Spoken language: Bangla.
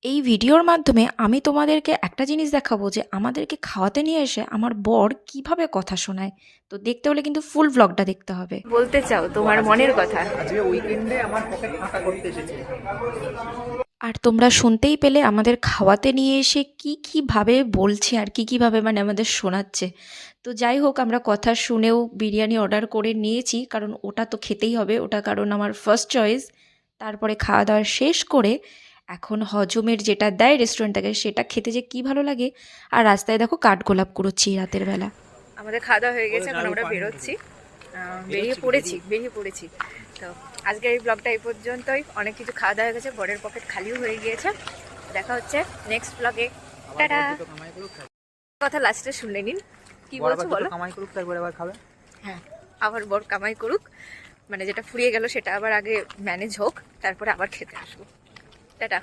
এই ভিডিওর মাধ্যমে আমি তোমাদেরকে একটা জিনিস দেখাবো যে আমাদেরকে খাওয়াতে নিয়ে এসে আমার বর কিভাবে কথা শোনায়। তো দেখতে হলে কিন্তু ফুল ভ্লগটা দেখতে হবে। বলতে চাও তোমার মনের কথা? আজকে উইকেন্ডে আমার পকেট ফাঁকা করতে এসেছে। আর তোমরা শুনতেই পেলে আমাদের খাওয়াতে নিয়ে এসে কীভাবে বলছে আর কীভাবে মানে আমাদের শোনাচ্ছে। তো যাই হোক, আমরা কথা শুনেও বিরিয়ানি অর্ডার করে নিয়েছি, কারণ ওটা তো খেতেই হবে, ওটা কারণ আমার ফার্স্ট চয়েস। তারপরে খাওয়া দাওয়া শেষ করে এখন হজমের যেটা দেয় রেস্টুরেন্ট থেকে সেটা খেতে যে কী ভালো লাগে। আর রাস্তায় দেখো কাঠগোলাপ কুড়োচ্ছি রাতের বেলা। আমাদের খাওয়া দাওয়া হয়ে গেছে, এখন আমরা বেরোচ্ছি, বেরিয়ে পড়েছি। তো আজকের এই ব্লগটা এই পর্যন্তই। অনেক কিছু খাওয়া দাওয়া হয়ে গেছে, বরের পকেট খালিও হয়ে গিয়েছে। দেখা হচ্ছে নেক্সট ব্লগে। টাটা। কথা লাস্টে শুনে নিন, কি বলছো বলো? কামাই করুক, তারপরে আবার খাবে। হ্যাঁ, আবার বর কামাই করুক, মানে যেটা ফুরিয়ে গেল সেটা আবার আগে ম্যানেজ হোক, তারপরে আবার খেতে আসবো। টাটা।